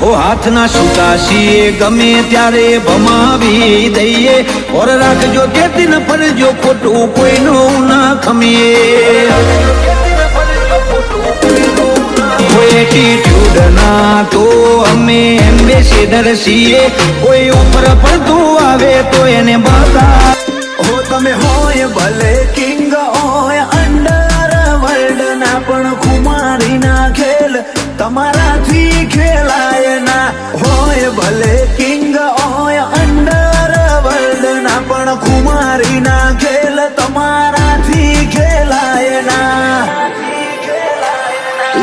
ઓ હાથના છૂટા છીએ ગમે ત્યારે ભમાવી દઈએ ઓર રાખજો તેથી ન ફરજો ખોટું કોઈનું ના ખમીએ એટીટ્યુડ ના તો અમે એમ્બેસેડર છીએ કોઈ ઉપર પડતું આવે તો એને બતા હો તમે હોય ભલે કિંગ હોય અંડર વર્લ્ડ ના પણ ખુમારી ના ખેલ તમારાથી ખેલાય ના હોય ભલે કિંગ હોય અંડર વર્લ્ડ ના પણ ખુમારી ના ખેલ તમારાથી ખેલાય ના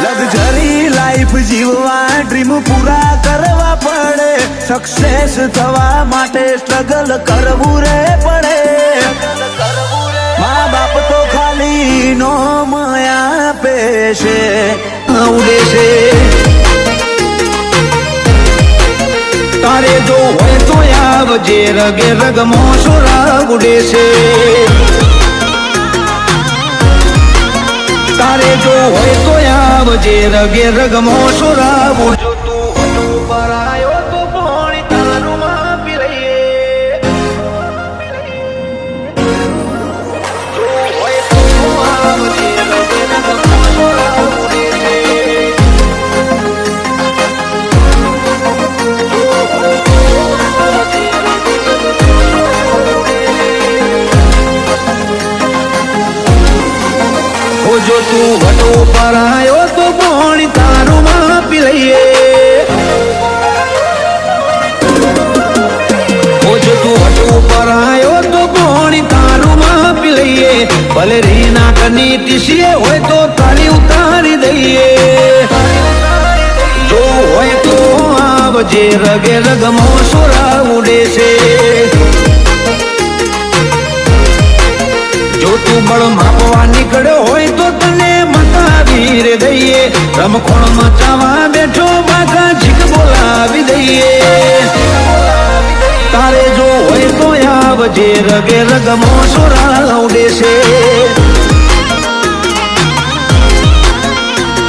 લક્ઝરી લાઈફ જીવવા ડ્રીમ પૂરા કરવા પડે સક્સેસ થવા માટે સ્ટ્રગલ કરવું રે પડે મા બાપ તો ખાલી નો માયા પેશે ઉડે છે તારે જો હોય તો આવજે રગે રગમો સોરા ઉડે છે તારે જો હોય તો આવજે રગે રગમો સોરા ઉડજો તું હટો પરાયો તો પાણી તારું માપી લઈએ જો હોય તો આવજે રગે રગમો સોરા ઉડે છે જો તું વટો પરાયો તો પાણી તારું માપી લઈએ જો તું વટો પરાયો તો પાણી તારું માપી લઈએ ભલે રીના કની ટીસીએ હોય તો તારી ઉતારી દઈએ જો હોય તો આવજે રગે રગમો સોરા ઉડે છે જો તું બળ માપવા નીકળ્યો હોય તો તને મતાવી રે દઈએ રમખોણ મચાવા બેઠો બાકા જીક બોલાવી દઈએ તારે જો હોય તો આવજે રગે રગમો સોરા ઉડે છે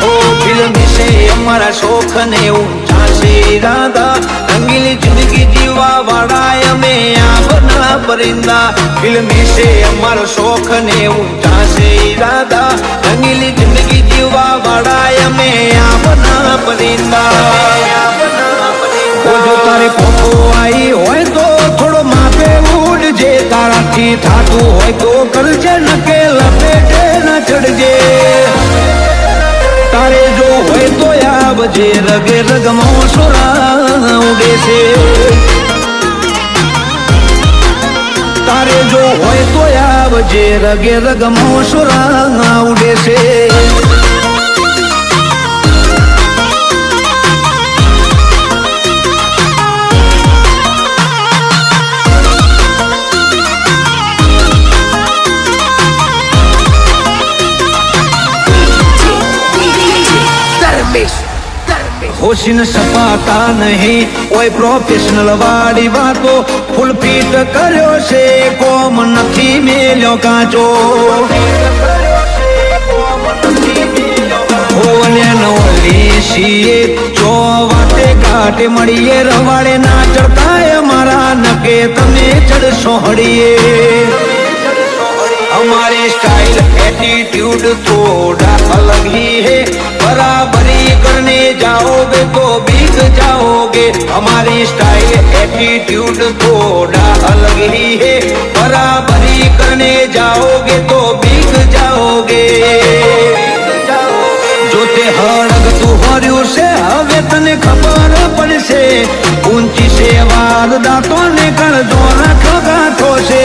ઓ ફિલ્મ છે અમારા શોખ ને ઊંચા છે ઈરાદા રંગીલી જિંદગી જીવા વાળા અમે આપના પરિંદા ફિલ્મ છે અમારો શોખ ને ઊંચા છે ઈરાદા રંગીલી જિંદગી જીવા વાળા અમે આપના પરિંદા જો તારે પોકો આવી હોય તો થોડો માપે ઉડજે તારાથી થાતું હોય તો કરજે નકે લપેટે ન ચડજે તારે જો હોય તો આવજે રગે રગમો સોરા ઉડે છે તારે જો હોય તો આવજે રગે રગમો સોરા ઉડે છે હોશીન સપાતા નહીં કોઈ પ્રોફેશનલ વાળી વાતો ફૂલ ફીટ કર્યો છે કોમ નથી મેલ્યો કાચો ઓલે નવલી છીએ જો વાતે ઘાટે મળીએ રવાડે ના ચડતાય મારા નકે તમે ચડશો હળીએ हमारी स्टाइल एटीट्यूड थोड़ा अलग ही है बराबरी करने जाओगे तो बिक जाओगे हमारी स्टाइल एटीट्यूड थोड़ा अलग ही है बराबरी करने जाओगे तो बिक जाओगे जो ते हड़गતું હર્યું છે હવે તને ખબર પડશે ઊંચી છે વારદાતો ને કરજો રાખો ગાંઠો છે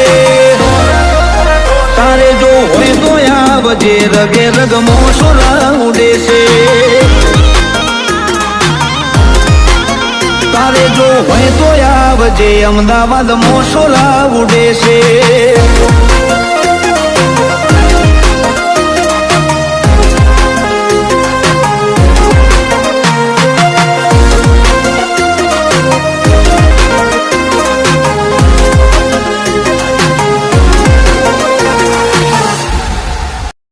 તારે જો હોય તો આવજે રગે રગમો સોરા ઉડે છે તારે જો હોય તો આવજે અમદાવાદ મોસોલા ઉડે છે